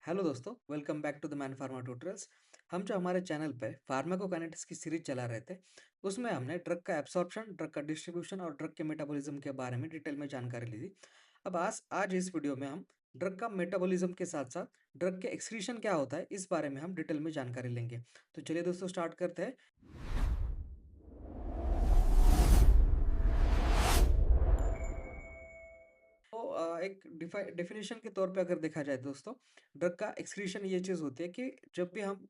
Hello दोस्तों, welcome back to the man pharma tutorials. हम जो हमारे चैनल पे फार्माकोकाइनेटिक्स की सीरीज चला रहे थे, उसमें हमने ड्रग का एब्सॉर्प्शन, ड्रग का डिस्ट्रीब्यूशन और ड्रग के मेटाबॉलिज्म के बारे में डिटेल में जानकारी ली थी। अब आज आज इस वीडियो में हम ड्रग का मेटाबॉलिज्म के साथ साथ ड्रग के एक्सक्रीशन क्या होता है, इस बारे में हम डिटेल में जानकारी लेंगे। तो चलिए दोस्तों, स्टार्ट करते हैं। तो एक डेफिनेशन के तौर पे अगर देखा जाए दोस्तों, ड्रग का एक्सक्रीशन ये चीज़ होती है कि जब भी हम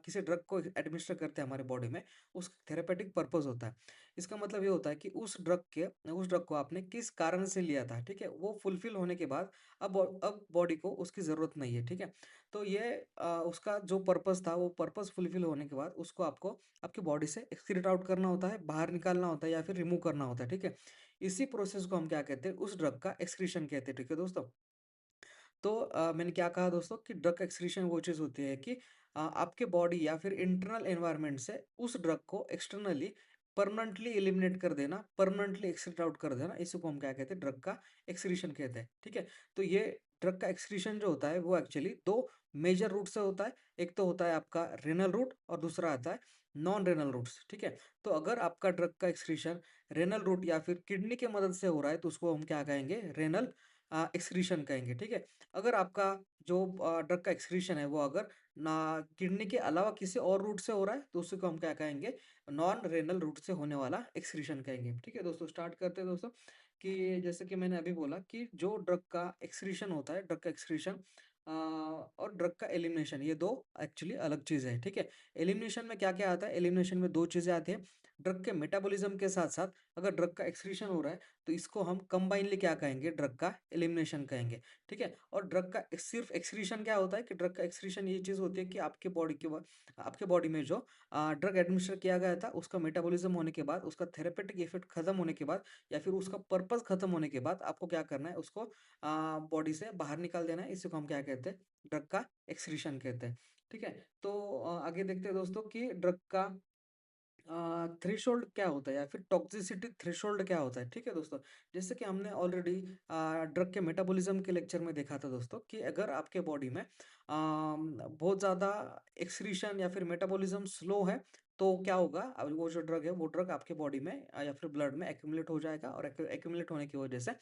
किसी ड्रग को एडमिनिस्टर करते हैं हमारे बॉडी में, उस थेरेपेटिक पर्पस होता है। इसका मतलब ये होता है कि उस ड्रग को आपने किस कारण से लिया था, ठीक है? वो फुलफिल होने के बाद अब बॉडी को उसकी ज़रूरत नहीं है, ठीक है? तो ये उसका जो पर्पस था, वो पर्पस फुलफिल होने के बाद उसको आपको आपकी बॉडी से एक्सक्रीट आउट करना होता है, बाहर निकालना होता है या फिर रिमूव करना होता है, ठीक है? इसी प्रोसेस को हम क्या कहते हैं, उस ड्रग का एक्सक्रीशन कहते हैं, ठीक है दोस्तों? तो मैंने क्या कहा दोस्तों कि ड्रग एक्सक्रीशन वो चीज़ होती है कि आपके बॉडी या फिर इंटरनल एनवायरनमेंट से उस ड्रग को एक्सटर्नली परमानेंटली एलिमिनेट कर देना, परमानेंटली एक्सक्रीट आउट कर देना, इसी को हम क्या कहते हैं, ड्रग का एक्सक्रीशन कहते हैं, ठीक है? तो ये ड्रग का एक्सक्रीशन जो होता है वो एक्चुअली 2 मेजर रूट से होता है। एक तो होता है आपका रेनल रूट और दूसरा आता है नॉन रेनल रूट्स, ठीक है? तो अगर आपका ड्रग का एक्सक्रीशन रेनल रूट या फिर किडनी की मदद से हो रहा है, तो उसको हम क्या कहेंगे, रेनल एक्सक्रीशन कहेंगे, ठीक है? अगर आपका जो ड्रग का एक्सक्रीशन है वो अगर ना किडनी के अलावा किसी और रूट से हो रहा है, तो उसी को हम क्या कहेंगे, नॉन रेनल रूट से होने वाला एक्सक्रीशन कहेंगे, ठीक है दोस्तों? स्टार्ट करते हैं दोस्तों कि जैसे कि मैंने अभी बोला कि जो ड्रग का एक्सक्रीशन होता है, ड्रग का एक्सक्रीशन और ड्रग का एलिमिनेशन, ये दो एक्चुअली अलग चीज़ है, ठीक है? एलिमिनेशन में क्या-क्या आता है? एलिमिनेशन में 2 चीज़ें आती हैं। ड्रग के मेटाबॉलिज्म के साथ-साथ अगर ड्रग का एक्सक्रीशन हो रहा है, तो इसको हम कंबाइनली क्या कहेंगे, ड्रग का एलिमिनेशन कहेंगे, ठीक है? और ड्रग का सिर्फ एक्सक्रीशन क्या होता है कि ड्रग का एक्सक्रीशन ये चीज़ होती है कि आपके बॉडी में जो ड्रग एडमिनिस्टर किया गया था, उसका मेटाबॉलिज्म होने के बाद, उसका थेरेपेटिक इफेक्ट खत्म होने के बाद या फिर उसका पर्पस खत्म होने के बाद आपको क्या करना है, उसको बॉडी से बाहर निकाल देना है। इसी को हम क्या कहते हैं, ड्रग का एक्सक्रीशन कहते हैं, ठीक है? तो आगे देखते हैं दोस्तों कि ड्रग का थ्रेशोल्ड क्या होता है या फिर टॉक्सिसिटी थ्रेशोल्ड क्या होता है, ठीक है दोस्तों? जैसे कि हमने ऑलरेडी ड्रग के मेटाबॉलिज्म के लेक्चर में देखा था दोस्तों कि अगर आपके बॉडी में बहुत ज़्यादा एक्सक्रीशन या फिर मेटाबॉलिज्म स्लो है, तो क्या होगा, वो जो ड्रग है, वो ड्रग आपके बॉडी में या फिर ब्लड में एक्यूमुलेट हो जाएगा और एक्यूमुलेट होने की वजह से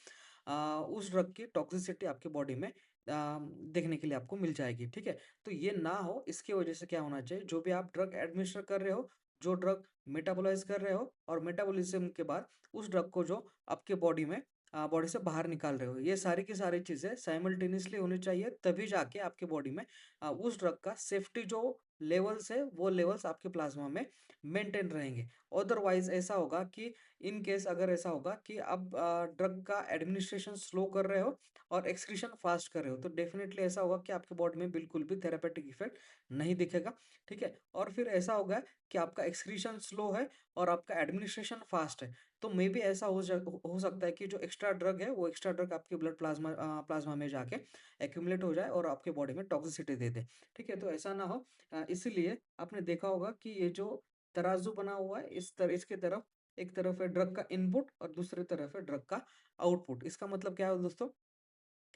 उस ड्रग की टॉक्सिसिटी आपके बॉडी में देखने के लिए आपको मिल जाएगी, ठीक है? तो ये ना हो, इसकी वजह से क्या होना चाहिए, जो भी आप ड्रग एडमिनिस्टर कर रहे हो, जो ड्रग मेटाबोलाइज़ कर रहे हो और मेटाबॉलिज़्म के बाद उस ड्रग को जो आपके बॉडी में बॉडी से बाहर निकाल रहे हो, ये सारी की सारी चीज़ें साइमल्टेनियसली होनी चाहिए, तभी जाके आपके बॉडी में उस ड्रग का सेफ्टी जो लेवल्स है, वो लेवल्स आपके प्लाज़्मा में मेंटेन रहेंगे। अदरवाइज़ ऐसा होगा कि इन केस अगर ऐसा होगा कि आप ड्रग का एडमिनिस्ट्रेशन स्लो कर रहे हो और एक्सक्रीशन फास्ट कर रहे हो, तो डेफ़िनेटली ऐसा होगा कि आपके बॉडी में बिल्कुल भी थेरेपेटिक इफ़ेक्ट नहीं दिखेगा, ठीक है? और फिर ऐसा होगा कि आपका एक्सक्रीशन स्लो है और आपका एडमिनिस्ट्रेशन फास्ट है। तो मे बी ऐसा हो सकता है कि जो एक्स्ट्रा ड्रग है, वो एक्स्ट्रा ड्रग आपके ब्लड प्लाज़्मा में जाके एक्यूमुलेट हो जाए और आपके बॉडी में टॉक्सिसिटी दे दे। ठीक है? तो ऐसा ना हो, इसीलिए आपने देखा होगा कि ये जो तराजू बना हुआ है, इसके तरफ एक तरफ है ड्रग का इनपुट और दूसरी तरफ है ड्रग का आउटपुट। इसका मतलब क्या है दोस्तों?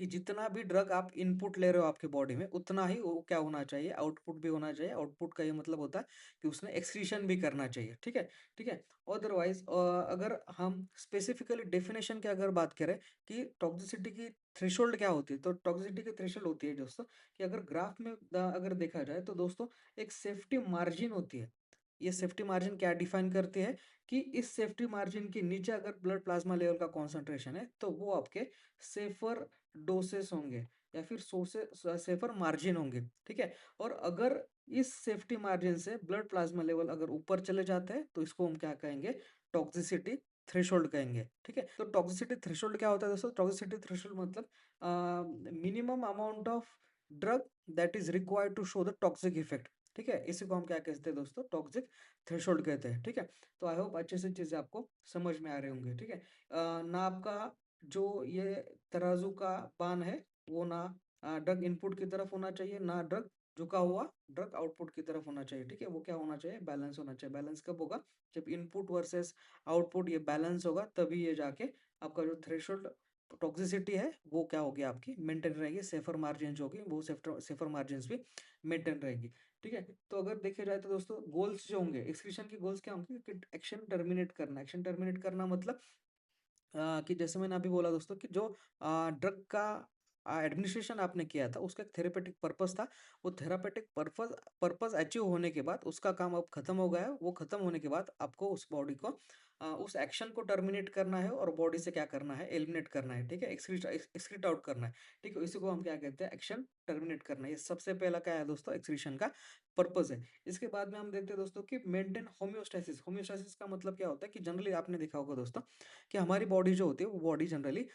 कि जितना भी ड्रग आप इनपुट ले रहे हो आपके बॉडी में, उतना ही वो क्या होना चाहिए, आउटपुट भी होना चाहिए। आउटपुट का ये मतलब होता है कि उसने एक्सक्रीशन भी करना चाहिए, ठीक है? ठीक है? अदरवाइज़ अगर हम स्पेसिफिकली डेफिनिशन की अगर बात करें कि टॉक्सिसिटी की थ्रेशोल्ड क्या होती है, तो टॉक्सिसिटी की थ्रेशोल्ड होती है दोस्तों कि अगर ग्राफ में अगर देखा जाए तो दोस्तों एक सेफ्टी मार्जिन होती है। ये सेफ्टी मार्जिन क्या डिफाइन करती है कि इस सेफ्टी मार्जिन के नीचे अगर ब्लड प्लाज्मा लेवल का कॉन्संट्रेशन है, तो वो आपके सेफर डोसेस होंगे या फिर सेफर मार्जिन होंगे, ठीक है? और अगर इस सेफ्टी मार्जिन से ब्लड प्लाज्मा लेवल अगर ऊपर चले जाते हैं, तो इसको हम क्या कहेंगे, टॉक्सिसिटी थ्रेशोल्ड कहेंगे, ठीक है? तो टॉक्सिसिटी थ्रेशोल्ड क्या होता है दोस्तों? टॉक्सिसिटी थ्रेशोल्ड मतलब minimum amount of drug that is required to show the toxic effect, ठीक है? इसी को हम क्या कहते हैं दोस्तों? टॉक्सिक थ्रेशोल्ड कहते हैं, ठीक है? तो आई होप अच्छे से चीज़ें आपको समझ में आ रही होंगी, ठीक है? ना आपका जो ये तराजू का बान है, वो ना ड्रग इनपुट की तरफ होना चाहिए, ना ड्रग झुका हुआ ड्रग आउटपुट की तरफ होना चाहिए, ठीक है? वो क्या होना चाहिए, बैलेंस होना चाहिए। बैलेंस कब होगा, जब इनपुट वर्सेस आउटपुट ये बैलेंस होगा, तभी ये जाके आपका जो थ्रेशोल्ड टॉक्सिसिटी है वो क्या होगी आपकी मेंटेन रहेगी, सेफर मार्जिन जो होगी वो सेफर मार्जिन्स भी मेंटेन रहेगी। ठीक है, तो अगर देखे जाए तो दोस्तों गोल्स जो होंगे एक्सक्रीशन के गोल्स क्या होंगे कि एक्शन टर्मिनेट करना। एक्शन टर्मिनेट करना मतलब कि जैसे मैंने अभी बोला दोस्तों कि जो ड्रग का एडमिनिस्ट्रेशन आपने किया था उसका एक थेरेपेटिक पर्पस था। वो थेरापेटिक पर्पस पर्पस अचीव होने के बाद उसका काम अब खत्म हो गया है। वो खत्म होने के बाद आपको उस बॉडी को उस एक्शन को टर्मिनेट करना है और बॉडी से क्या करना है, एलिमिनेट करना है। ठीक है, एक्सक्रीट आउट करना है। ठीक है, इसी को हम क्या कहते हैं, एक्शन टर्मिनेट करना है। ये सबसे पहला क्या है दोस्तों, एक्सक्रीशन का पर्पस है। इसके बाद में हम देखते हैं दोस्तों कि मेंटेन होम्योस्टेसिस। होम्योस्टेसिस का मतलब क्या होता है कि जनरली आपने देखा होगा दोस्तों कि हमारी बॉडी जो होती है वो बॉडी जनरली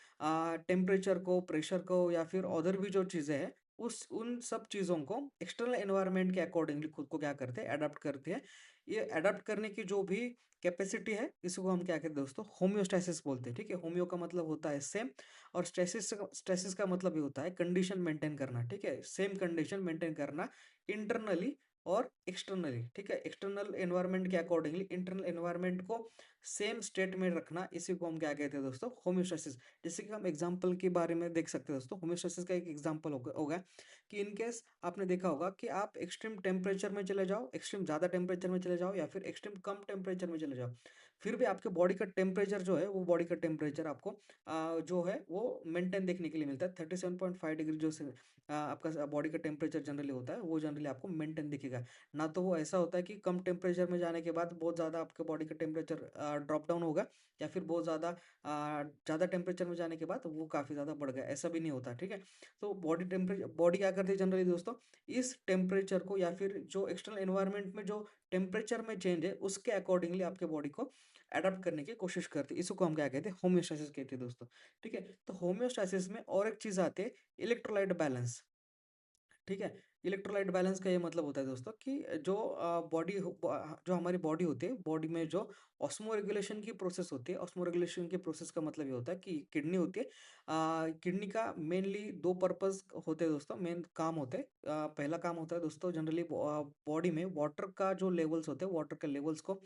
टेम्परेचर को, प्रेशर को या फिर अदर भी जो चीज़ें हैं उस उन सब चीज़ों को एक्सटर्नल एनवायरनमेंट के अकॉर्डिंगली खुद को क्या करते हैं, अडॉप्ट करते हैं। ये अडॉप्ट करने की जो भी कैपेसिटी है इसको हम क्या कहते हैं दोस्तों, होम्योस्टेसिस बोलते हैं। ठीक है, होम्यो का मतलब होता है सेम और स्टेसिस का मतलब ये होता है कंडीशन मेंटेन करना। ठीक है, सेम कंडीशन मेंटेन करना इंटरनली और एक्सटर्नली। ठीक है, एक्सटर्नल एनवायरनमेंट के अकॉर्डिंगली इंटरनल एनवायरनमेंट को सेम स्टेट में रखना, इसी को हम क्या कहते हैं दोस्तों, होम्योस्टेसिस। जैसे कि हम एग्जांपल के बारे में देख सकते हैं दोस्तों, होम्योस्टेसिस का एक एग्जांपल होगा कि इन केस आपने देखा होगा कि आप एक्सट्रीम टेम्परेचर में चले जाओ, एक्सट्रीम ज़्यादा टेम्परेचर में चले जाओ या फिर एक्सट्रीम कम टेम्परेचर में चले जाओ, फिर भी आपके बॉडी का टेम्परेचर जो है वो बॉडी का टेम्परेचर आपको जो है वो मेंटेन देखने के लिए मिलता है। 37.5 डिग्री जो आपका बॉडी का टेम्परेचर जनरली होता है वो जनरली आपको मेंटेन दिखेगा। ना तो वो ऐसा होता है कि कम टेम्परेचर में जाने के बाद बहुत ज़्यादा आपके बॉडी का टेम्परेचर ड्रॉप डाउन होगा या फिर बहुत ज़्यादा टेम्परेचर में जाने के बाद वो काफ़ी ज़्यादा बढ़ गया, ऐसा भी नहीं होता। ठीक है, तो बॉडी क्या करती है जनरली दोस्तों, इस टेम्परेचर को या फिर जो एक्सटर्नल एनवायरनमेंट में जो टेम्परेचर में चेंज है उसके अकॉर्डिंगली आपके बॉडी को अडॉप्ट करने की कोशिश करती है। इसको हम क्या कहते हैं, होम्योस्टेसिस कहते हैं दोस्तों। ठीक है, तो होम्योस्टेसिस में और एक चीज़ आती है, इलेक्ट्रोलाइट बैलेंस। ठीक है, इलेक्ट्रोलाइट बैलेंस का ये मतलब होता है दोस्तों कि जो जो हमारी बॉडी होती है, बॉडी में जो ऑस्मो रेगुलेशन की प्रोसेस होती है, ऑस्मो रेगुलेशन की प्रोसेस का मतलब ये होता है कि किडनी होती है। किडनी का मेनली दो पर्पस होते हैं दोस्तों, मेन काम होते हैं। पहला काम होता है दोस्तों जनरली बॉडी में वाटर का जो लेवल्स होते हैं, वाटर के लेवल्स को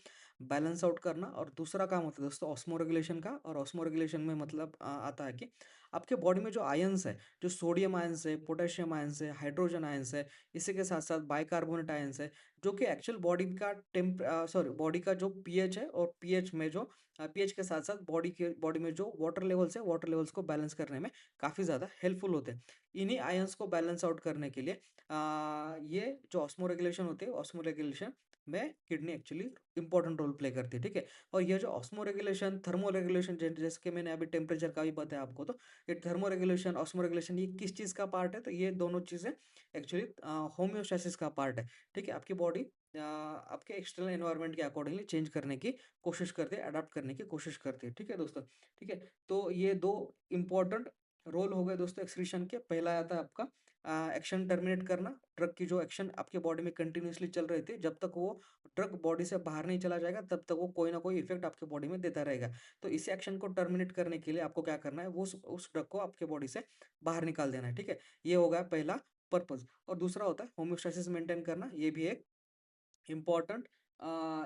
बैलेंस आउट करना, और दूसरा काम होता है दोस्तों ऑस्मो रेगुलेशन का। और ऑस्मो रेगुलेशन में मतलब आता है कि आपके बॉडी में जो आयंस है, जो सोडियम आयंस है, पोटेशियम आयंस है, हाइड्रोजन आयंस है, इसी के साथ-साथ बाइकार्बोनेट आयंस है, जो कि एक्चुअल बॉडी का जो पीएच है, और पीएच में जो पीएच के साथ-साथ बॉडी में जो वाटर लेवल्स है, वाटर लेवल्स को बैलेंस करने में काफ़ी ज़्यादा हेल्पफुल होते हैं। इन्हीं आयंस को बैलेंस आउट करने के लिए ये जो ऑस्मो रेगुलेशन होती है, ऑस्मो रेगुलेशन में kidney actually important role play करती है। ठीक है? और ये जो ऑस्मो रेगुलेशन, थर्मो रेगुलेशन जैसे कि मैंने अभी टेम्परेचर का भी बताया आपको, तो ये थर्मो रेगुलेशन, ऑस्मो रेगुलेशन ये किस चीज़ का पार्ट है? तो ये दोनों चीज़ें एक्चुअली होम्योस्टेसिस का पार्ट है। ठीक है? आपकी बॉडी आपके एक्सटर्नल एनवायरनमेंट के अकॉर्डिंगली चेंज करने की कोशिश करती है, अडॉप्ट करने की कोशिश करती है। ठीक है दोस्तों? ठीक है? तो ये 2 इम्पोर्टेंट रोल हो गए दोस्तों एक्सक्रीशन के। पहला आता है आपका एक्शन टर्मिनेट करना, ड्रग की जो एक्शन आपके बॉडी में कंटीन्यूअसली चल रही थी, जब तक वो ड्रग बॉडी से बाहर नहीं चला जाएगा, तब तक वो कोई ना कोई इफ़ेक्ट आपके बॉडी में देता रहेगा। तो इस एक्शन को टर्मिनेट करने के लिए आपको क्या करना है, वो उस ड्रग को आपके बॉडी से बाहर निकाल देना है। ठीक है? ये हो गया पहला पर्पज़। और दूसरा होता है होम्योस्टेसिस मेंटेन करना, ये भी एक इम्पोर्टेंट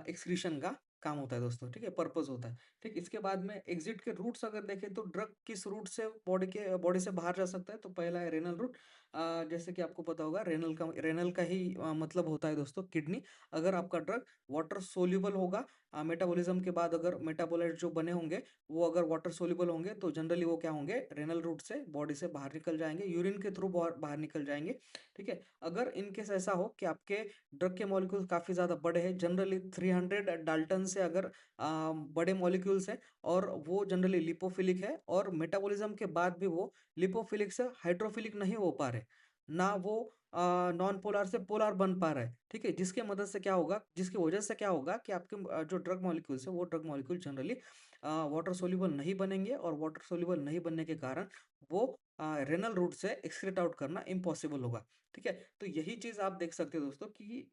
एक्सक्रीशन का काम होता है दोस्तों। ठीक है? पर्पज़ होता है। ठीक, इसके बाद में एग्ज़िट के रूट्स अगर देखें तो ड्रग किस रूट से बॉडी से बाहर जा सकता है, तो पहला है रेनल रूट। जैसे कि आपको पता होगा रेनल का ही मतलब होता है दोस्तों किडनी। अगर आपका ड्रग वाटर सोल्यूबल होगा, मेटाबॉलिज़्म के बाद अगर मेटाबोलाइट जो बने होंगे वो अगर वाटर सोल्यूबल होंगे, तो जनरली वो क्या होंगे, रेनल रूट से बॉडी से बाहर निकल जाएँगे, यूरिन के थ्रू बाहर निकल जाएँगे। ठीक है? अगर इन केस ऐसा हो कि आपके ड्रग के मॉलिक्यूल काफ़ी ज़्यादा बड़े हैं, जनरली 300 डाल्टन से अगर बड़े मॉलिक्यूल्स हैं, और वो जनरली लिपोफिलिक है, और मेटाबॉलिज्म के बाद भी वो लिपोफिलिक से हाइड्रोफिलिक नहीं हो पा रहे, ना वो नॉन पोलर से पोलर बन पा रहा है। ठीक है, जिसकी वजह से क्या होगा कि आपके जो ड्रग मॉलिक्यूल्स है वो drug molecule generally water soluble नहीं बनेंगे, और वाटर सोल्यूबल नहीं बनने के कारण वो रेनल रूट से एक्सक्रीट आउट करना इम्पॉसिबल होगा। ठीक है, तो यही चीज़ आप देख सकते हो दोस्तों कि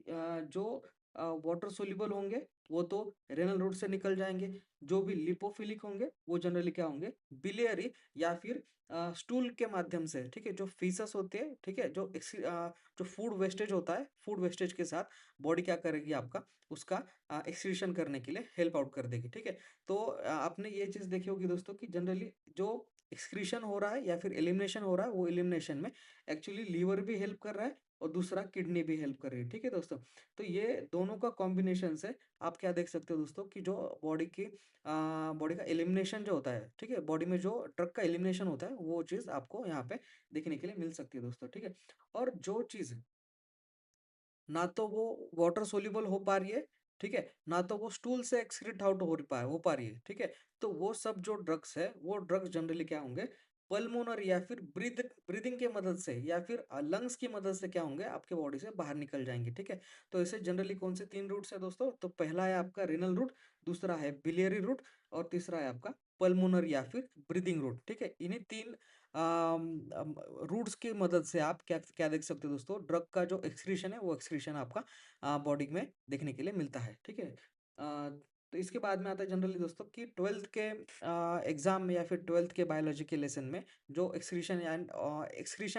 जो वाटर सोल्यूबल होंगे वो तो रेनल रूट से निकल जाएँगे, जो भी लिपोफिलिक होंगे वो जनरली क्या होंगे, बिलियरी या फिर स्टूल के माध्यम से। ठीक है, जो फीसस होती है, ठीक है, जो फूड वेस्टेज होता है, फूड वेस्टेज के साथ बॉडी क्या करेगी आपका, उसका एक्सक्रीशन करने के लिए हेल्प आउट कर देगी। ठीक है, तो आपने ये चीज़ देखी होगी दोस्तों कि जनरली जो एक्सक्रीशन हो रहा है या फिर एलिमिनेशन हो रहा है, वो एलिमिनेशन में एक्चुअली लीवर भी हेल्प कर रहा है और दूसरा किडनी भी हेल्प कर रही है, ठीक है दोस्तों। तो ये दोनों का कॉम्बिनेशन से आप क्या देख सकते हो दोस्तों कि जो बॉडी का एलिमिनेशन जो होता है, ठीक है, बॉडी में जो ड्रग का एलिमिनेशन होता है वो चीज़ आपको यहाँ पे देखने के लिए मिल सकती है दोस्तों, ठीक है। और जो चीज़ ना तो वो वाटर सोल्यूबल हो पा रही है, ठीक है, ना तो वो स्टूल से एक्सक्रीट आउट हो पा रही है, ठीक है। तो वो सब जो ड्रग्स है, वो ड्रग्स जनरली क्या होंगे, पल्मोनर या फिर ब्रीदिंग की मदद से या फिर लंग्स की मदद से क्या होंगे, आपके बॉडी से बाहर निकल जाएंगे, ठीक है। तो ऐसे जनरली कौन से 3 रूट्स है दोस्तों, तो पहला है आपका रीनल रूट, दूसरा है बिलियरी रूट और तीसरा है आपका पल्मोनर या फिर ब्रीदिंग रूट, ठीक है। इन्हीं 3 रूट्स की मदद से आप क्या क्या देख सकते हो दोस्तों, ड्रग का जो एक्सक्रीशन है वो एक्सक्रीशन आपका बॉडी में देखने के लिए मिलता है, ठीक है। तो इसके बाद में आता है जनरली दोस्तों कि 12th के एग्जाम में या फिर 12th के बायोलॉजी के लेसन में जो एक्सक्रीशन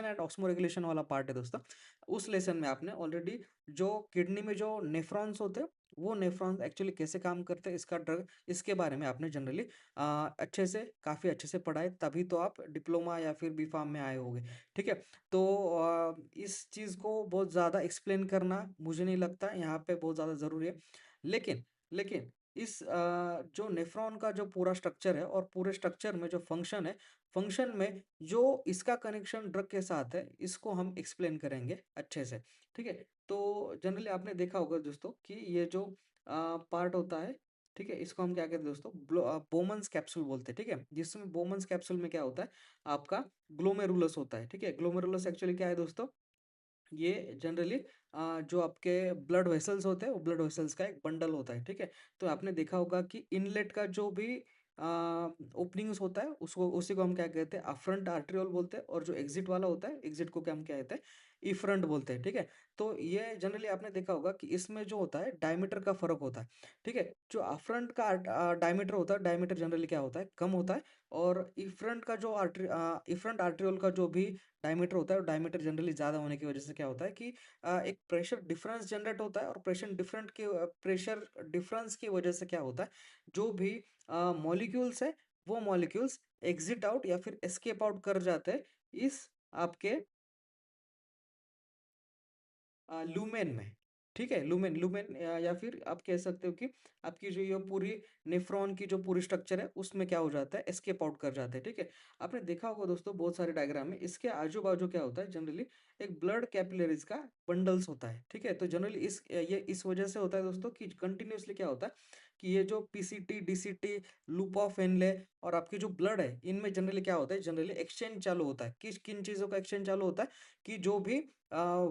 एंड ऑस्मोरेगुलेशन वाला पार्ट है दोस्तों, उस लेसन में आपने ऑलरेडी जो किडनी में जो नेफ्रॉन्स होते हैं, वो नेफ्रॉन्स एक्चुअली कैसे काम करते हैं, इसके बारे में आपने जनरली अच्छे से काफ़ी अच्छे से पढ़ा है, तभी तो आप डिप्लोमा या फिर बी फार्म में आए होगे, ठीक है। तो इस चीज़ को बहुत ज़्यादा एक्सप्लेन करना मुझे नहीं लगता यहाँ पे बहुत ज़्यादा ज़रूरी है। लेकिन लेकिन इस जो नेफ्रॉन का जो पूरा स्ट्रक्चर है और पूरे स्ट्रक्चर में जो फंक्शन है, फंक्शन में जो इसका कनेक्शन ड्रग के साथ है, इसको हम एक्सप्लेन करेंगे अच्छे से, ठीक है। तो जनरली आपने देखा होगा दोस्तों कि ये जो पार्ट होता है, ठीक है, इसको हम क्या कहते हैं दोस्तों, बोमन्स कैप्सूल बोलते हैं, ठीक है। जिसमें बोमन्स कैप्सूल में क्या होता है, आपका ग्लोमेरुलस होता है, ठीक है। ग्लोमेरुलस एक्चुअली क्या है दोस्तों, ये जनरली जो आपके ब्लड वेसल्स होते हैं, वो ब्लड वेसल्स का एक बंडल होता है, ठीक है। तो आपने देखा होगा कि इनलेट का जो भी ओपनिंग्स होता है, उसको उसी को हम क्या कहते हैं, अफ्रंट आर्टरियोल बोलते हैं, और जो एग्जिट वाला होता है, एग्जिट को क्या हम क्या कहते हैं, इफ्रंट बोलते हैं, ठीक है। तो ये जनरली आपने देखा होगा कि इसमें जो होता है डायमीटर का फर्क होता है, ठीक है। जो अफ्रंट का डायमीटर होता है, डायमीटर जनरली क्या होता है, कम होता है। और इफ्रंट का जो इफ्रंट आर्टरियोल का जो भी डायमीटर होता है, डायमीटर जनरली ज़्यादा होने की वजह से क्या होता है कि एक प्रेशर डिफरेंस जनरेट होता है, और प्रेशर डिफरेंस की वजह से क्या होता है, जो भी मॉलिक्यूल्स है, वो मॉलिक्यूल्स एग्जिट आउट या फिर एस्केप आउट कर जाते हैं इस आपके लूमेन में, ठीक है। लूमेन लूमेन या फिर आप कह सकते हो कि आपकी जो ये पूरी नेफ्रॉन की जो पूरी स्ट्रक्चर है, उसमें क्या हो जाता है, एस्केप आउट कर जाते हैं, ठीक है। आपने देखा होगा दोस्तों बहुत सारे डायग्राम में, इसके आजू बाजू क्या होता है, जनरली एक ब्लड कैपिलरीज का बंडल्स होता है, ठीक है। तो जनरली ये इस वजह से होता है दोस्तों कि कंटिन्यूअसली क्या होता है कि ये जो PCT DCT loop of Henle और आपकी जो ब्लड है, इनमें जनरली क्या होता है, जनरली एक्सचेंज चालू होता है, किन चीज़ों का एक्सचेंज चालू होता है, कि जो भी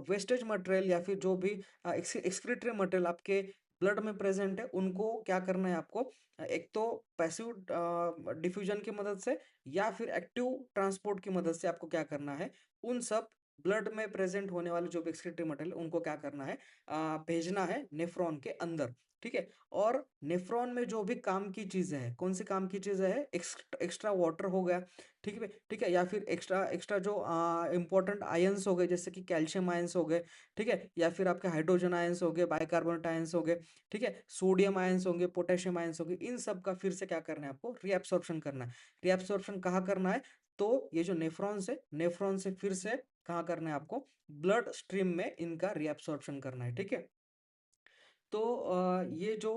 वेस्टेज मटेरियल या फिर जो भी एक्सक्रीटरी मटेरियल आपके ब्लड में प्रेजेंट है, उनको क्या करना है आपको, एक तो पैसिव डिफ्यूजन की मदद से या फिर एक्टिव ट्रांसपोर्ट की मदद से आपको क्या करना है, उन सब ब्लड में प्रेजेंट होने वाले जो भी एक्सक्रीटरी मटेरियल, उनको क्या करना है, भेजना है नेफ्रॉन के अंदर, ठीक है। और नेफ्रॉन में जो भी काम की चीजें हैं, कौन सी काम की चीजें हैं, एक्स्ट्रा वाटर हो गया, ठीक है, या फिर एक्स्ट्रा एक्स्ट्रा जो इंपॉर्टेंट आयंस हो गए, जैसे कि कैल्शियम आयंस हो गए, ठीक है, या फिर आपके हाइड्रोजन आयंस हो गए, बाइकार्बोनेट आयंस हो गए, ठीक है, सोडियम आयंस होंगे, पोटेशियम आयंस होंगे, इन सब का फिर से क्या करना है आपको, रीअब्सॉर्प्शन करना है। रीअब्सॉर्प्शन कहाँ करना है, तो ये जो नेफ्रॉन्स है, नेफ्रॉन से फिर से कहाँ करना है आपको, ब्लड स्ट्रीम में इनका रीअब्सॉर्प्शन करना है, ठीक है। तो ये जो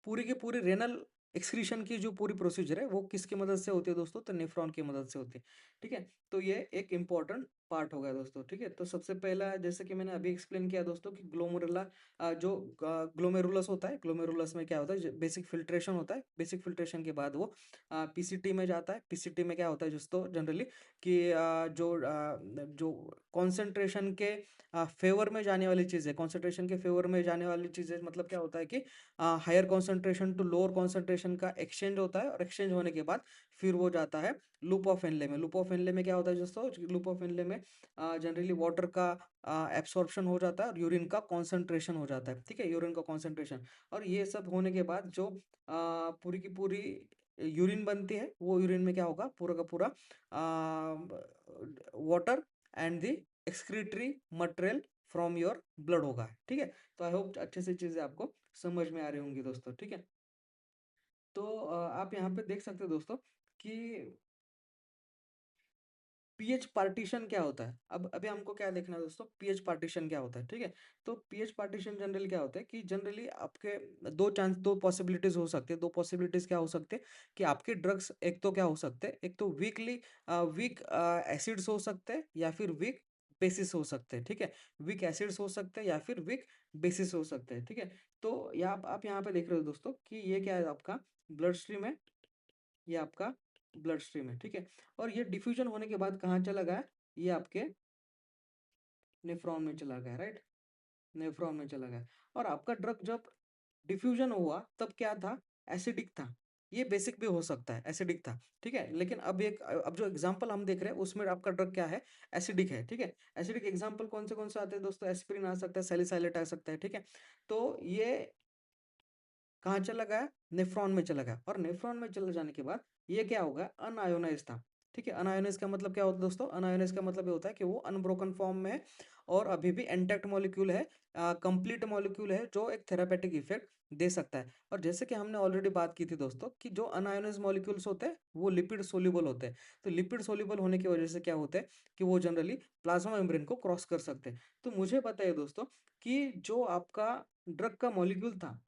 पूरी की पूरी रेनल एक्सक्रीशन की जो पूरी प्रोसीजर है, वो किसकी मदद से होती है दोस्तों, तो नेफ्रॉन की मदद से होती है, ठीक है। तो ये एक इम्पॉर्टेंट पार्ट हो गया दोस्तों, ठीक है। तो सबसे पहला जैसे कि मैंने अभी एक्सप्लेन किया दोस्तों कि जो ग्लोमेरुलस होता है, ग्लोमेरुलस में क्या होता है, बेसिक फिल्ट्रेशन होता है, बेसिक फिल्ट्रेशन के बाद वो पीसीटी में जाता है। पीसीटी में क्या होता है दोस्तों, जनरली कि जो कॉन्सेंट्रेशन के फेवर में जाने वाली चीज़ें, कॉन्सेंट्रेशन के फेवर में जाने वाली चीज़ें, मतलब क्या होता है कि higher concentration to lower concentration का एक्सचेंज होता है, और एक्सचेंज होने के बाद फिर वो जाता है लूप ऑफ हेनले में। लूप ऑफ हेनले में क्या होता है दोस्तों, लूप ऑफ हेनले में जनरली वाटर का एब्सॉर्प्शन हो जाता है और यूरिन का कॉन्सेंट्रेशन हो जाता है, ठीक है, यूरिन का कॉन्सेंट्रेशन। और ये सब होने के बाद जो पूरी की पूरी यूरिन बनती है, वो यूरिन में क्या होगा, पूरा का पूरा water and the excretory material from your blood होगा, ठीक है। तो आई होप अच्छे से चीज़ें आपको समझ में आ रही होंगी दोस्तों, ठीक है। तो आप यहाँ पे देख सकते हो दोस्तों कि पीएच पार्टीशन क्या होता है? अब अभी हमको क्या देखना है दोस्तों, पीएच पार्टीशन क्या होता है, ठीक है? तो पीएच पार्टीशन जनरली क्या होता है कि जनरली आपके 2 पॉसिबिलिटीज़ हो सकती है। 2 पॉसिबिलिटीज़ क्या हो सकते हैं कि आपके ड्रग्स एक तो क्या हो सकते हैं, एक तो वीक एसिड्स हो सकते हैं या फिर वीक बेसिस हो सकते हैं, ठीक है? वीक एसिड्स हो सकते हैं या फिर वीक बेसिस हो सकते हैं, ठीक है? तो यहाँ आप यहाँ पे देख रहे हो दोस्तों कि ये क्या है, आपका ब्लड स्ट्रीम है, ये आपका ब्लड स्ट्रीम है, ठीक है? और ये डिफ्यूजन होने के बाद कहाँ चला गया? ये आपके नेफ्रॉन में चला गया, राइट? नेफ्रॉन में चला गया। और आपका ड्रग जब डिफ्यूजन हुआ तब क्या था? एसिडिक था। ये बेसिक भी हो सकता है, एसिडिक था, ठीक है? लेकिन अब जो एग्जांपल हम देख रहे हैं उसमें आपका ड्रग क्या है? एसिडिक है, ठीक है? एसिडिक एग्जांपल कौन से आते हैं दोस्तों? एस्पिरिन आ सकता है, सैलिसाइलेट आ सकता है, ठीक है? तो ये कहाँ चला गया? नेफ्रॉन में चला गया। और नेफ्रॉन में चले जाने के बाद ये क्या होगा? अनआयोनाइज़ था, ठीक है? अनआयोनाइज़ का मतलब क्या होता है दोस्तों? अनआयोनाइज़ का मतलब ये होता है कि वो अनब्रोकन फॉर्म में है और अभी भी इंटैक्ट मॉलिक्यूल है, कंप्लीट मॉलिक्यूल है जो एक थेरापेटिक इफेक्ट दे सकता है। और जैसे कि हमने ऑलरेडी बात की थी दोस्तों कि जो अनआयोनाइज़ मॉलिक्यूल्स होते हैं वो लिपिड सोल्यूबल होते हैं। तो लिपिड सोल्यूबल होने की वजह से क्या होता है कि वो जनरली प्लाज्मा मेम्ब्रेन को क्रॉस कर सकते हैं। तो मुझे बताइए दोस्तों कि जो आपका ड्रग का मॉलिक्यूल था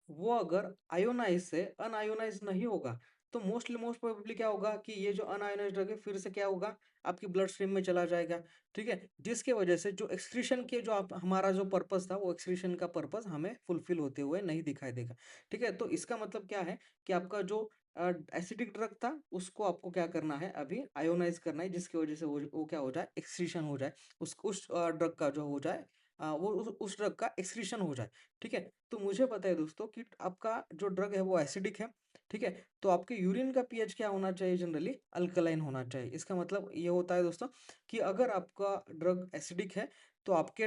वो अगर आयोनाइज़ से अनआयोनाइज़ नहीं होगा, तो मोस्ट प्रोबेबली क्या होगा कि ये जो अनआयोनाइज़्ड ड्रग है फिर से क्या होगा, आपकी ब्लड स्ट्रीम में चला जाएगा, ठीक है? जिसकी वजह से जो एक्सक्रीशन के जो आप हमारा जो पर्पज़ था, वो एक्सक्रीशन का पर्पज़ हमें फुलफ़िल होते हुए नहीं दिखाई देगा, ठीक है? तो इसका मतलब क्या है कि आपका जो एसिडिक ड्रग था, उसको आपको क्या करना है, अभी आयोनाइज़ करना है, जिसकी वजह से वो क्या हो जाए, एक्सक्रीशन हो जाए, उस ड्रग का जो हो जाए, वो उस ड्रग का एक्सक्रीशन हो जाए, ठीक है? तो मुझे पता है दोस्तों कि आपका जो ड्रग है वो एसिडिक है, ठीक है? तो आपके यूरिन का पीएच क्या होना चाहिए जनरली? अल्कलाइन होना चाहिए। इसका मतलब ये होता है दोस्तों कि अगर आपका ड्रग एसिडिक है तो आपके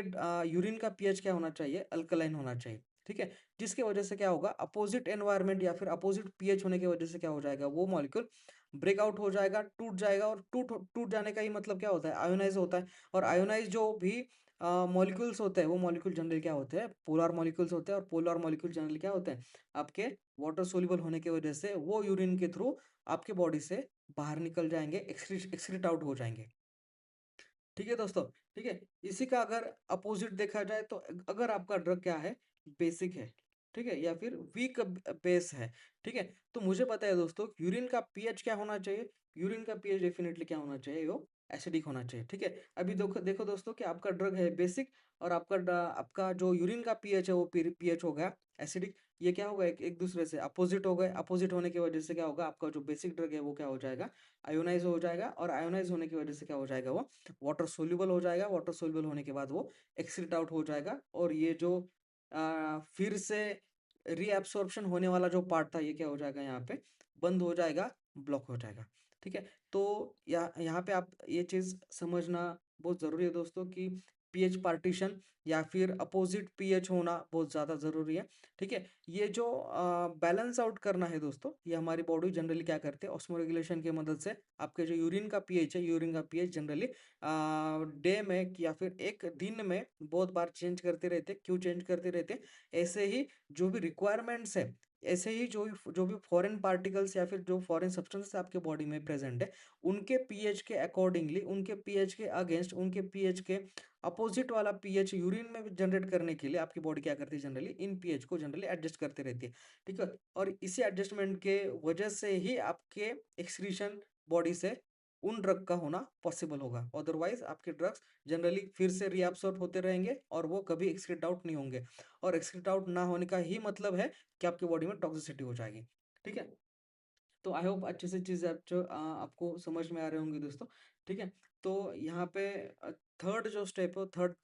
यूरिन का पीएच क्या होना चाहिए? अल्कलाइन होना चाहिए, ठीक है? जिसकी वजह से क्या होगा, अपोजिट एनवायरनमेंट या फिर अपोजिट पीएच होने की वजह से क्या हो जाएगा, वो मॉलिक्यूल ब्रेकआउट हो जाएगा, टूट जाएगा। और टूट जाने का ही मतलब क्या होता है? आयोनाइज़ होता है। और आयोनाइज़ जो भी मॉलिक्यूल्स होते हैं वो मॉलिक्यूल जनरली क्या होते हैं? पोलर मॉलिक्यूल्स होते हैं। और पोलर मॉलिक्यूल जनरली क्या होते हैं? आपके वाटर सोल्यूबल होने की वजह से वो यूरिन के थ्रू आपके बॉडी से बाहर निकल जाएँगे, एक्सक्रीट आउट हो जाएँगे। ठीक है दोस्तों, ठीक है? इसी का अगर अपोज़िट देखा जाए तो अगर आपका ड्रग क्या है? बेसिक है, ठीक है? या फिर वीक बेस है, ठीक है? तो मुझे पता है दोस्तों यूरिन का पीएच क्या होना चाहिए? यूरिन का पीएच डेफ़िनिटली क्या होना चाहिए? वो एसिडिक होना चाहिए, ठीक है? अभी देखो देखो दोस्तों कि आपका ड्रग है बेसिक और आपका जो यूरिन का पीएच है वो पीएच हो गया एसिडिक। ये क्या होगा? एक एक दूसरे से अपोज़िट हो गए। अपोज़िट होने की वजह से क्या होगा? आपका जो बेसिक ड्रग है वो क्या हो जाएगा? आयोनाइज़ हो जाएगा। और आयोनाइज़ होने की वजह से क्या हो जाएगा वो? वाटर सोल्यूबल हो जाएगा। वाटर सोल्यूबल होने के बाद वो एक्सीट आउट हो जाएगा। और ये जो फिर से रीएब्सॉर्प्शन होने वाला जो पार्ट था ये क्या हो जाएगा, यहाँ पे बंद हो जाएगा, ब्लॉक हो जाएगा, ठीक है? तो यहाँ पे आप ये चीज़ समझना बहुत ज़रूरी है दोस्तों कि पीएच पार्टीशन या फिर अपोजिट पीएच होना बहुत ज़्यादा ज़रूरी है, ठीक है? ये जो बैलेंस आउट करना है दोस्तों, ये हमारी बॉडी जनरली क्या करते हैं, ऑस्मोरेगुलेशन की मदद से आपके जो यूरिन का पीएच है, यूरिन का पीएच जनरली डे में या फिर एक दिन में बहुत बार चेंज करते रहते हैं। क्यों चेंज करते रहते हैं? ऐसे ही जो भी रिक्वायरमेंट्स है, ऐसे ही जो भी फॉरेन पार्टिकल्स या फिर जो फॉरेन सब्सटेंसेस आपके बॉडी में प्रेजेंट है, उनके पीएच के अकॉर्डिंगली, उनके पीएच के अगेंस्ट, उनके पीएच के अपोजिट वाला पीएच यूरिन में जनरेट करने के लिए आपकी बॉडी क्या करती है, जनरली इन पीएच को जनरली एडजस्ट करते रहती है, ठीक है? और इसी एडजस्टमेंट के वजह से ही आपके एक्सक्रीशन बॉडी से उन ड्रग का होना पॉसिबल होगा। अदरवाइज आपके ड्रग्स जनरली फिर से रीअब्सॉर्ब होते रहेंगे और वो कभी एक्सक्रीट आउट नहीं होंगे। और एक्सक्रीट आउट ना होने का ही मतलब है कि आपकी बॉडी में टॉक्सिसिटी हो जाएगी, ठीक है? तो आई होप अच्छे से चीज़ आपको समझ में आ रहे होंगे दोस्तों, ठीक है? तो यहाँ पे थर्ड जो स्टेप है, थर्ड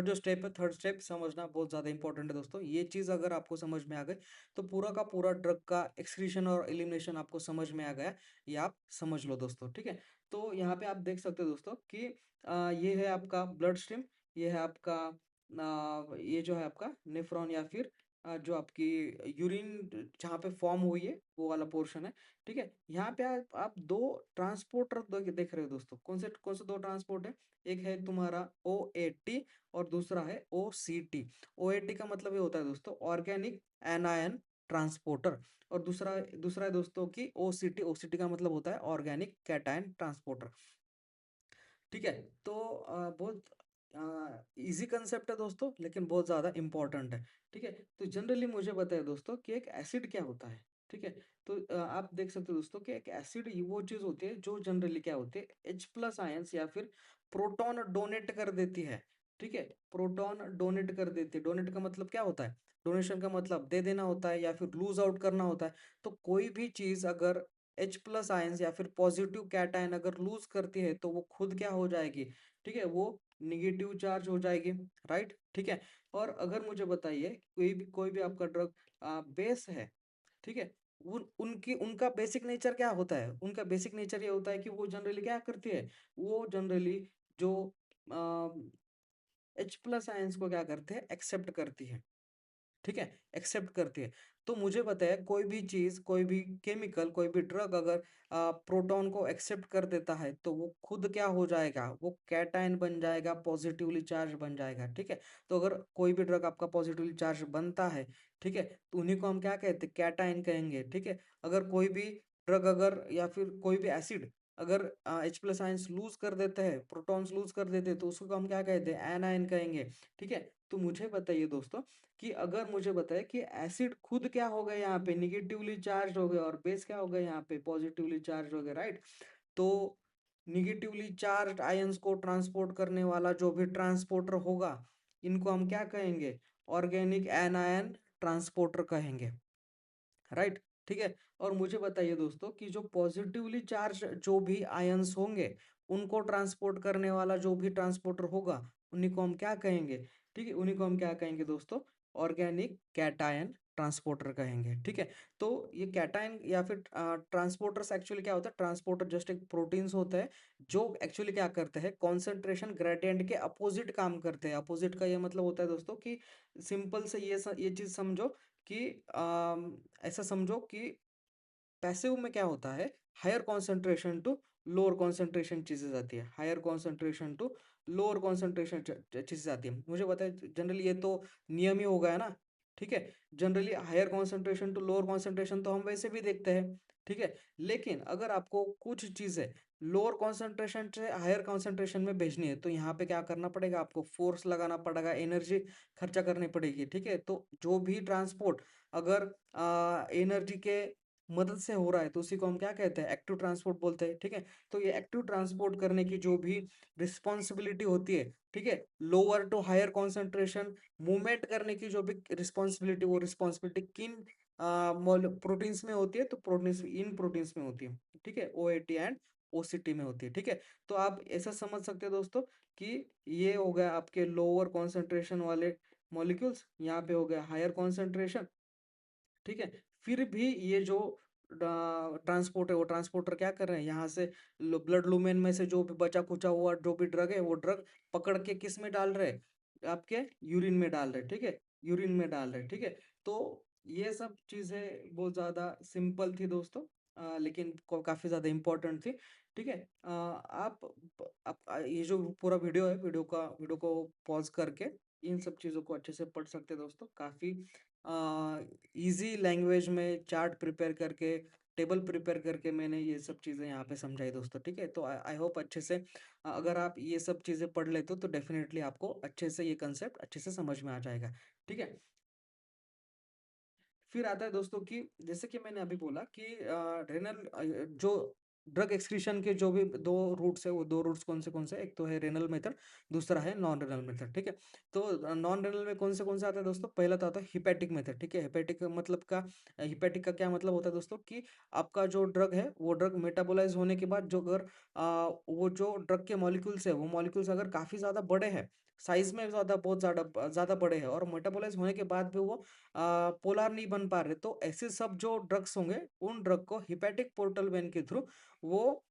जो स्टेप है, थर्ड स्टेप समझना बहुत ज़्यादा इंपॉर्टेंट है दोस्तों। ये चीज़ अगर आपको समझ में आ गई तो पूरा का पूरा ड्रग का एक्सक्रीशन और एलिमिनेशन आपको समझ में आ गया, ये आप समझ लो दोस्तों, ठीक है? तो यहाँ पे आप देख सकते हो दोस्तों कि ये है आपका ब्लड स्ट्रीम, ये है आपका ये जो है आपका नेफ्रॉन या फिर जो आपकी यूरिन जहाँ पे फॉर्म हुई है वो वाला पोर्शन है, ठीक है? यहाँ पे आप 2 ट्रांसपोर्टर देख रहे हो दोस्तों। कौन से 2 ट्रांसपोर्ट है? एक है तुम्हारा ओएटी और दूसरा है ओसीटी। ओएटी का मतलब ये होता है दोस्तों ऑर्गेनिक एनायन ट्रांसपोर्टर, और दूसरा दूसरा है दोस्तों कि ओसीटी। ओसीटी का मतलब होता है ऑर्गेनिक कैटायन ट्रांसपोर्टर। ठीक है, तो बहुत इजी कंसेप्ट है दोस्तों, लेकिन बहुत ज़्यादा इंपॉर्टेंट है। ठीक है, तो जनरली मुझे बताइए दोस्तों कि एक एसिड क्या होता है। ठीक है, तो आप देख सकते हो दोस्तों कि एक एसिड वो चीज़ होती है जो जनरली क्या होती है, H प्लस आयंस या फिर प्रोटॉन डोनेट कर देती है। ठीक है, प्रोटॉन डोनेट कर देती है। डोनेट का मतलब क्या होता है, डोनेशन का मतलब दे देना होता है या फिर लूज आउट करना होता है। तो कोई भी चीज़ अगर H प्लस आयंस या फिर पॉजिटिव कैटायन अगर लूज करती है तो वो खुद क्या हो जाएगी, ठीक है, वो निगेटिव चार्ज हो जाएगी। राइट, ठीक है। और अगर मुझे बताइए कोई भी आपका ड्रग बेस है, ठीक है, उनकी उनका बेसिक नेचर क्या होता है, उनका बेसिक नेचर ये होता है कि वो जनरली क्या करती है, वो जनरली जो H प्लस आयंस को क्या करते हैं, एक्सेप्ट करती है। ठीक है, एक्सेप्ट करती है। तो मुझे बताया कोई भी चीज, कोई भी केमिकल, कोई भी ड्रग अगर प्रोटॉन को एक्सेप्ट कर देता है तो वो खुद क्या हो जाएगा, वो कैटायन बन जाएगा, पॉजिटिवली चार्ज बन जाएगा। ठीक है, तो अगर कोई भी ड्रग आपका पॉजिटिवली चार्ज बनता है, ठीक है, तो उन्हीं को हम क्या कहते हैं, कैटायन कहेंगे। ठीक है, अगर कोई भी ड्रग अगर या फिर कोई भी एसिड अगर H प्लस आयंस लूज कर देते हैं, प्रोटॉन्स लूज कर देते हैं, तो उसको हम क्या कहते हैं, एनायन कहेंगे। ठीक है, तो मुझे बताइए दोस्तों कि अगर मुझे बताए कि एसिड खुद क्या हो गया, यहाँ पे निगेटिवली चार्ज हो गया और बेस क्या हो गया, यहाँ पे पॉजिटिवली चार्ज हो गया। राइट, तो निगेटिवली चार्ज आयंस को ट्रांसपोर्ट करने वाला जो भी ट्रांसपोर्टर होगा, इनको हम क्या कहेंगे, ऑर्गेनिक एनायन ट्रांसपोर्टर कहेंगे। राइट, ठीक है। और मुझे बताइए दोस्तों कि जो पॉजिटिवली चार्ज जो भी आयंस होंगे, उनको ट्रांसपोर्ट करने वाला जो भी ट्रांसपोर्टर होगा, उन्हीं को हम क्या कहेंगे, ठीक है, उन्हीं को हम क्या कहेंगे दोस्तों, ऑर्गेनिक कैटायन ट्रांसपोर्टर कहेंगे। ठीक है, तो ये कैटायन या फिर ट्रांसपोर्टर्स एक्चुअली क्या होता है, ट्रांसपोर्टर जस्ट एक प्रोटीन्स होता है जो एक्चुअली क्या करते हैं, कॉन्सेंट्रेशन ग्रेडियंट के अपोजिट काम करते हैं। अपोजिट का ये मतलब होता है दोस्तों कि सिंपल से ये चीज समझो कि ऐसा समझो कि पैसिव में क्या होता है, higher concentration to lower concentration चीजें आती है, higher concentration to lower concentration चीजें आती है। मुझे बताए जनरली ये तो नियम ही हो गया ना। ठीक है, generally higher concentration to lower concentration तो हम वैसे भी देखते हैं। ठीक है, लेकिन अगर आपको कुछ चीजें लोअर कॉन्सेंट्रेशन से हायर कॉन्सेंट्रेशन में भेजनी है तो यहाँ पे क्या करना पड़ेगा, आपको फोर्स लगाना पड़ेगा, एनर्जी खर्चा करनी पड़ेगी। ठीक है, तो जो भी ट्रांसपोर्ट अगर एनर्जी के मदद से हो रहा है तो उसी को हम क्या कहते हैं, एक्टिव ट्रांसपोर्ट बोलते हैं। ठीक है, तो ये एक्टिव ट्रांसपोर्ट करने की जो भी रिस्पॉन्सिबिलिटी होती है, ठीक है, lower to higher concentration movement करने की जो भी रिस्पॉन्सिबिलिटी, वो रिस्पॉन्सिबिलिटी किन प्रोटीन्स में होती है, तो प्रोटीन्स, इन प्रोटीन्स में होती है। ठीक है, OAT एंड OCT में होती है। ठीक है, तो आप ऐसा समझ सकते हैं दोस्तों कि ये हो गया आपके लोअर कॉन्सेंट्रेशन वाले मॉलिक्यूल्स, यहाँ पे हो गया हायर कॉन्सेंट्रेशन। ठीक है, फिर भी ये जो ट्रांसपोर्ट है, वो ट्रांसपोर्टर क्या कर रहे हैं, यहाँ से ब्लड लूमेन में से जो भी बचा कुचा हुआ जो भी ड्रग है, वो ड्रग पकड़ के किस में डाल रहे हैं, आपके यूरिन में डाल रहे हैं। ठीक है, यूरिन में डाल रहे हैं। ठीक है, तो ये सब चीजें बहुत ज्यादा सिंपल थी दोस्तों, लेकिन काफी ज्यादा इंपॉर्टेंट थी। ठीक है, ये जो पूरा वीडियो है, वीडियो को पॉज करके इन सब चीजों को अच्छे से पढ़ सकते हैं दोस्तों। काफी इजी लैंग्वेज में चार्ट प्रिपेयर करके, टेबल प्रिपेयर करके मैंने ये सब चीज़ें यहाँ पे समझाई दोस्तों। ठीक है, तो आई आई होप अच्छे से अगर आप ये सब चीज़ें पढ़ लेते हो तो डेफिनेटली आपको अच्छे से ये कंसेप्ट अच्छे से समझ में आ जाएगा। ठीक है, फिर आता है दोस्तों कि जैसे कि मैंने अभी बोला कि रेनल जो ड्रग एक्सक्रीशन के जो भी दो रूट्स है, वो दो रूट्स कौन से, एक तो है रेनल मेथड, दूसरा है नॉन रेनल मेथड। ठीक है, तो नॉन रेनल में कौन से आते हैं दोस्तों, पहला तो आता है हिपैटिक मेथड। ठीक है, हिपैटिक मतलब का, हिपैटिक का क्या मतलब होता है दोस्तों कि आपका जो ड्रग है, वो ड्रग मेटाबोलाइज होने के बाद जो अगर वो जो ड्रग के मॉलिक्यूल्स है, वो मॉलिक्यूल्स अगर काफी ज्यादा बड़े हैं, साइज में ज्यादा, बहुत ज्यादा ज्यादा बड़े हैं, और मेटाबोलाइज होने के बाद भी वो पोलार नहीं बन पा रहे, तो ऐसे सब जो ड्रग्स होंगे, उन ड्रग को हिपैटिक पोर्टल वेन के थ्रू वो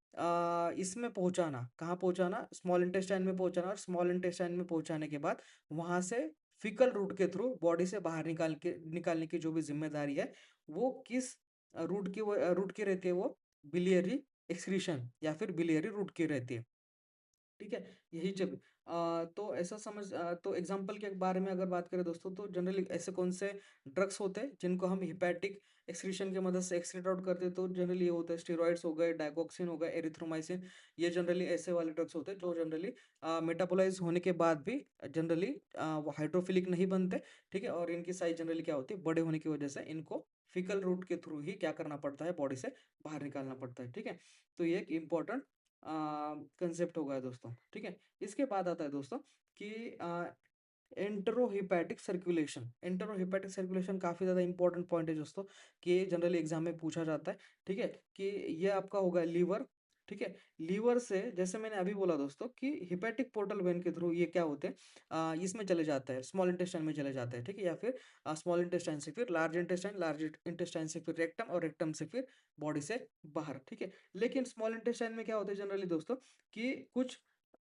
इसमें पहुंचाना, कहाँ पहुंचाना, स्मॉल इंटेस्टाइन में पहुंचाना, और स्मॉल इंटेस्टाइन में पहुंचाने के बाद वहां से फिकल रूट के थ्रू बॉडी से बाहर निकालने की जो भी जिम्मेदारी है, वो किस रूट की रहती है, वो बिलियरी एक्सक्रीशन या फिर बिलियरी रूट की रहती है। ठीक है, यही जब तो ऐसा तो एग्जांपल के बारे में अगर बात करें दोस्तों, तो जनरली ऐसे कौन से ड्रग्स होते हैं जिनको हम हेपेटिक एक्सक्रीशन की मदद से एक्सक्रीट आउट करते हैं, तो जनरली ये होता है स्टेरॉइड्स हो गए, डाइगोक्सिन हो गए, एरिथ्रोमाइसिन। ये जनरली ऐसे वाले ड्रग्स होते हैं जो जनरली मेटाबोलाइज होने के बाद भी जनरली वो हाइड्रोफिलिक नहीं बनते, ठीक है, और इनकी साइज जनरली क्या होती है, बड़े होने की वजह से इनको फीकल रूट के थ्रू ही क्या करना पड़ता है, बॉडी से बाहर निकालना पड़ता है, ठीक है। तो ये एक इम्पोर्टेंट कंसेप्ट हो गया दोस्तों, ठीक है। इसके बाद आता है दोस्तों कि एंटेरोहेपेटिक सर्कुलेशन। एंटेरोहेपेटिक सर्कुलेशन काफ़ी ज़्यादा इंपॉर्टेंट पॉइंट है दोस्तों, कि जनरली एग्जाम में पूछा जाता है, ठीक है, कि ये आपका होगा लीवर, ठीक है। लीवर से जैसे मैंने अभी बोला दोस्तों कि हिपेटिक पोर्टल वेन के थ्रू ये क्या होते हैं, इसमें चले जाता है, स्मॉल इंटेस्टाइन में चले जाते हैं, ठीक है, या फिर स्मॉल इंटेस्टाइन से फिर लार्ज इंटेस्टाइन, लार्ज इंटेस्टाइन से फिर रेक्टम, और रेक्टम से फिर बॉडी से बाहर, ठीक है। लेकिन स्मॉल इंटेस्टाइन में क्या होता है जनरली दोस्तों, कि कुछ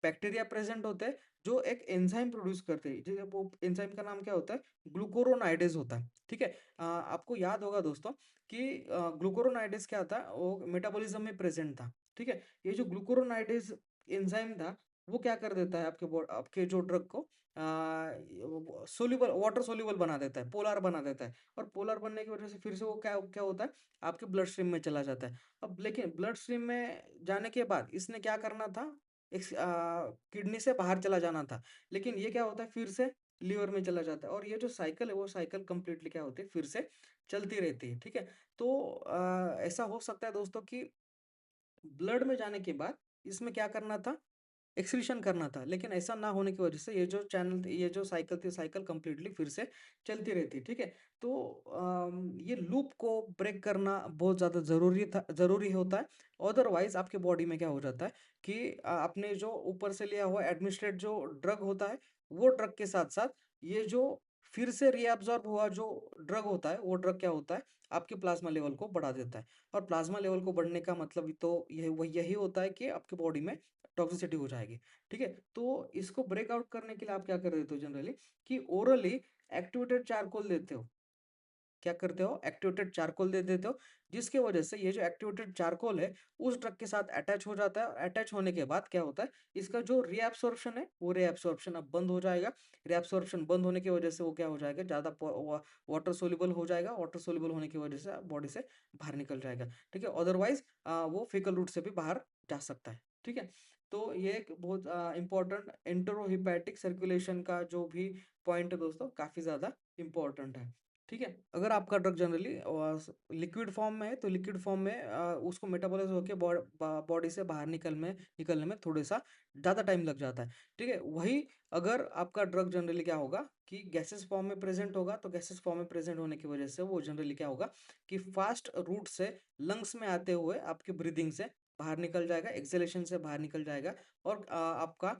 बैक्टीरिया प्रेजेंट होते हैं जो एक एंजाइम प्रोड्यूस करते हैं, जो वो एंजाइम का नाम क्या होता है, ग्लूकोरोनाइडेज होता है, ठीक है। आपको याद होगा दोस्तों कि ग्लूकोरोनाइडेज क्या था, वो मेटाबॉलिज्म में प्रेजेंट था, ठीक है। ये जो ग्लूकोरोनाइडेज एंजाइम था, वो क्या कर देता है, आपके जो ड्रग को सोल्यूबल, वाटर सोल्यूबल बना देता है, पोलर बना देता है, और पोलर बनने की वजह से फिर से वो क्या क्या होता है, आपके ब्लड स्ट्रीम में चला जाता है। अब लेकिन ब्लड स्ट्रीम में जाने के बाद इसने क्या करना था, किडनी से बाहर चला जाना था, लेकिन ये क्या होता है, फिर से लीवर में चला जाता है, और ये जो साइकिल है वो साइकिल कंप्लीटली क्या होती है, फिर से चलती रहती है, ठीक है। तो ऐसा हो सकता है दोस्तों कि ब्लड में जाने के बाद इसमें क्या करना था, एक्सक्रीशन करना था, लेकिन ऐसा ना होने की वजह से ये जो साइकिल थी, साइकिल कंप्लीटली फिर से चलती रहती, ठीक है। तो ये लूप को ब्रेक करना बहुत ज़्यादा ज़रूरी होता है। अदरवाइज आपके बॉडी में क्या हो जाता है कि आपने जो ऊपर से लिया हुआ एडमिनिस्ट्रेट जो ड्रग होता है, वो ड्रग के साथ साथ ये जो फिर से रीअब्सॉर्ब हुआ जो ड्रग होता है, वो ड्रग क्या होता है, आपके प्लाज्मा लेवल को बढ़ा देता है। और प्लाज्मा लेवल को बढ़ने का मतलब तो यही होता है कि आपके बॉडी में टॉक्सिसिटी हो जाएगी, ठीक है। तो इसको ब्रेक आउट करने के लिए आप क्या कर देते हो जनरली, कि ओरली एक्टिवेटेड चारकोल देते हो, क्या करते हो, एक्टिवेटेड चारकोल दे देते हो, जिसकी वजह से ये जो एक्टिवेटेड चारकोल है उस ड्रग के साथ अटैच हो जाता है, और अटैच होने के बाद क्या होता है, इसका जो रीएब्सॉर्प्शन है वो रीएब्सॉर्प्शन अब बंद हो जाएगा। रीएब्सॉर्प्शन बंद होने की वजह से वो क्या हो जाएगा, ज़्यादा वाटर सोल्यूबल हो जाएगा, वाटर सोल्यूबल होने की वजह से बॉडी से बाहर निकल जाएगा, ठीक है। अदरवाइज वो फीकल रूट से भी बाहर जा सकता है, ठीक है। तो ये एक बहुत इंपॉर्टेंट एंटेरोहिपैटिक सर्कुलेशन का जो भी पॉइंट है दोस्तों, काफ़ी ज़्यादा इंपॉर्टेंट है, ठीक है। अगर आपका ड्रग जनरली लिक्विड फॉर्म में है, तो लिक्विड फॉर्म में उसको मेटाबॉलाइज होके बॉडी से बाहर निकलने में थोड़ा सा ज़्यादा टाइम लग जाता है, ठीक है। वही अगर आपका ड्रग जनरली क्या होगा कि गैसेस फॉर्म में प्रेजेंट होगा, तो गैसेस फॉर्म में प्रेजेंट होने की वजह से वो जनरली क्या होगा कि फास्ट रूट से लंग्स में आते हुए आपके ब्रीदिंग से बाहर निकल जाएगा, एक्सेलेशन से बाहर निकल जाएगा, और आपका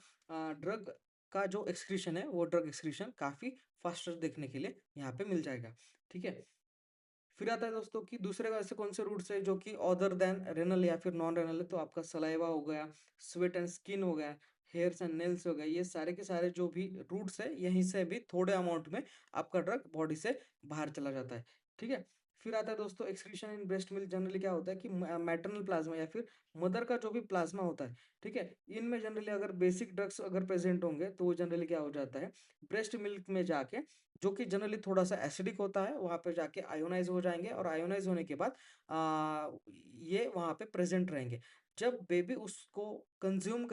ड्रग का जो एक्सक्रीशन है, वो ड्रग एक्सक्रीशन काफ़ी फास्टर देखने के लिए यहाँ पे मिल जाएगा, ठीक है। फिर आता है दोस्तों कि दूसरे ऐसे कौन से रूट्स है जो कि अदर देन रेनल या फिर नॉन रेनल है, तो आपका सलाइवा हो गया, स्वेट एंड स्किन हो गया, हेयर्स एंड नेल्स हो गए, ये सारे के सारे जो भी रूट्स है, यहीं से भी थोड़े अमाउंट में आपका ड्रग बॉडी से बाहर चला जाता है, ठीक है। फिर आता है दोस्तों excretion in breast milk. Generally क्या होता है कि मैटरनल प्लाज्मा या फिर मदर का जो भी प्लाज्मा होता है, ठीक है, इनमें जनरली अगर बेसिक ड्रग्स अगर प्रेजेंट होंगे, तो वो जनरली क्या हो जाता है, ब्रेस्ट मिल्क में जाके, जो कि जनरली थोड़ा-सा एसिडिक होता है, वहाँ पे जाके आयोनाइज़ हो जाएँगे, और आयोनाइज़ होने के बाद ये वहाँ पे प्रेज़ेंट रहेंगे। जब बेबी उसको कंज़्यूम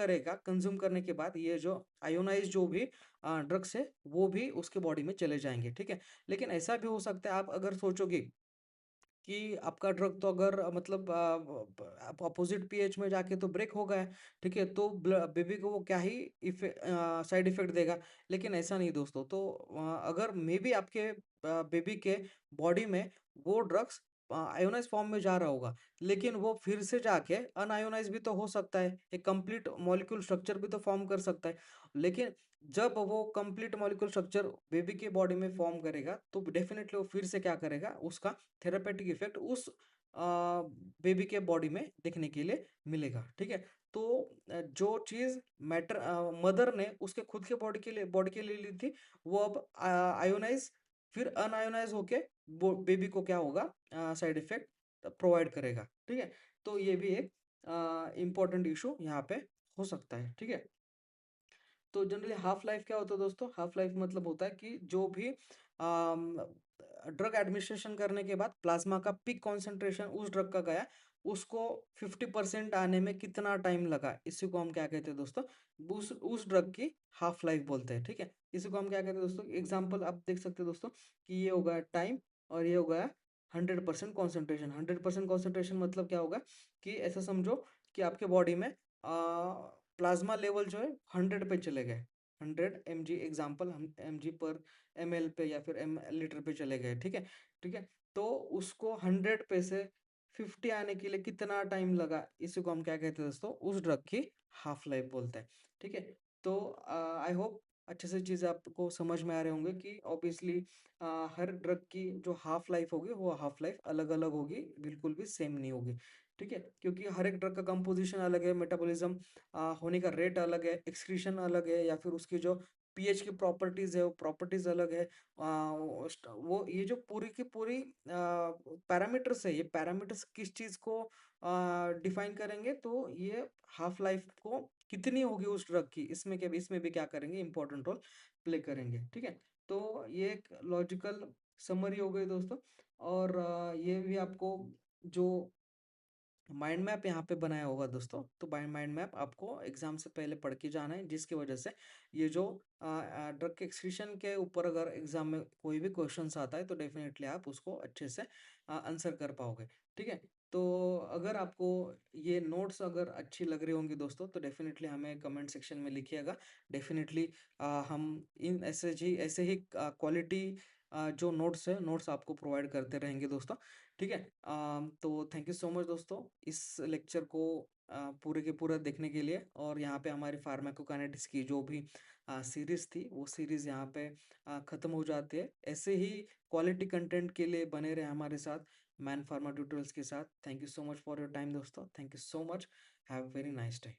करने के बाद ये जो आयोनाइज़ जो भी ड्रग्स है, वो भी उसके बॉडी में चले जाएँगे, ठीक है? लेकिन ऐसा भी हो सकता है, आप अगर सोचोगे कि आपका ड्रग तो अगर मतलब अपोजिट पीएच में जाके तो ब्रेक हो गया है, ठीक है? तो बेबी को वो क्या ही साइड इफ़ेक्ट देगा, लेकिन ऐसा नहीं दोस्तों। तो अगर मे बी आपके बेबी के बॉडी में वो ड्रग्स आयोनाइज़ फॉर्म में जा रहा होगा, लेकिन वो फिर से जाके अनआयोनाइज़ भी तो हो सकता है, एक कंप्लीट मॉलिक्यूल स्ट्रक्चर भी तो फॉर्म कर सकता है। लेकिन जब वो कंप्लीट मॉलिक्यूल स्ट्रक्चर बेबी के बॉडी में फॉर्म करेगा, तो डेफ़िनिटली वो फिर से क्या करेगा, उसका थेरेपेटिक इफ़ेक्ट उस बेबी के बॉडी में देखने के लिए मिलेगा, ठीक है? तो जो चीज़ मदर ने उसके खुद के बॉडी के लिए ली थी, वो अब आयोनाइज़ फिर अनआयोनाइज़ होके बो बेबी को क्या होगा, साइड इफ़ेक्ट प्रोवाइड करेगा, ठीक है? तो ये भी एक इम्पोर्टेंट इश्यू यहाँ पे हो सकता है, ठीक है? तो जनरली हाफ लाइफ क्या होता है दोस्तों? हाफ लाइफ मतलब होता है कि जो भी ड्रग एडमिनिस्ट्रेशन करने के बाद प्लाज्मा का पीक कॉन्सेंट्रेशन उस ड्रग का गया, उसको 50% आने में कितना टाइम लगा, इसी को हम क्या कहते हैं दोस्तों? उस ड्रग की हाफ लाइफ बोलते हैं, ठीक है? इसी को हम क्या कहते हैं दोस्तों? एग्जाम्पल आप देख सकते हैं दोस्तों कि ये हो गया टाइम और ये हो गया 100% कॉन्सेंट्रेशन। 100% कॉन्सेंट्रेशन मतलब क्या होगा कि ऐसा समझो कि आपके बॉडी में प्लाज्मा लेवल जो है 100 पे चले गए, 100 mg, एग्जाम्पल हम mg पर ml पे या फिर लीटर पे चले गए, ठीक है? ठीक है, तो उसको 100 पे से 50 आने के लिए कितना टाइम लगा, इसी को हम क्या कहते हैं दोस्तों? उस ड्रग की हाफ लाइफ बोलते हैं, ठीक है? तो आई होप अच्छे से चीज़ें आपको समझ में आ रहे होंगे कि ऑब्वियसली हर ड्रग की जो हाफ लाइफ होगी वो हाफ लाइफ अलग अलग होगी, बिल्कुल भी सेम नहीं होगी, ठीक है? क्योंकि हर एक ड्रग का कंपोजिशन अलग है, मेटाबॉलिज्म होने का रेट अलग है, एक्सक्रीशन अलग है, या फिर उसकी जो पीएच की प्रॉपर्टीज है वो प्रॉपर्टीज अलग है। वो ये जो पूरी की पूरी पैरामीटर्स है, ये पैरामीटर्स किस चीज को डिफाइन करेंगे, तो ये हाफ लाइफ को कितनी होगी उस ड्रग की, इसमें भी क्या करेंगे, इंपॉर्टेंट रोल प्ले करेंगे, ठीक है? तो ये एक लॉजिकल समरी हो गई दोस्तों। और ये भी आपको जो माइंड मैप यहाँ पे बनाया होगा दोस्तों, तो माइंड मैप आपको एग्जाम से पहले पढ़ के जाना है, जिसकी वजह से ये जो ड्रग के एक्सक्रीशन के ऊपर अगर एग्जाम में कोई भी क्वेश्चंस आता है तो डेफिनेटली आप उसको अच्छे से आंसर कर पाओगे, ठीक है? तो अगर आपको ये नोट्स अगर अच्छी लग रही होंगी दोस्तों, तो डेफिनेटली हमें कमेंट सेक्शन में लिखिएगा। डेफिनेटली हम इन ऐसे ही क्वालिटी जो नोट्स है, नोट्स आपको प्रोवाइड करते रहेंगे दोस्तों, ठीक है? तो थैंक यू सो मच दोस्तों इस लेक्चर को पूरे के पूरा देखने के लिए। और यहाँ पे हमारी फार्माकोकाइनेटिक्स की जो भी सीरीज थी वो सीरीज यहाँ पे ख़त्म हो जाती है। ऐसे ही क्वालिटी कंटेंट के लिए बने रहे हमारे साथ, मैन फार्मा ट्यूटोरियल्स के साथ। Thank you so much for your time दोस्तों, thank you so much, have a very nice day.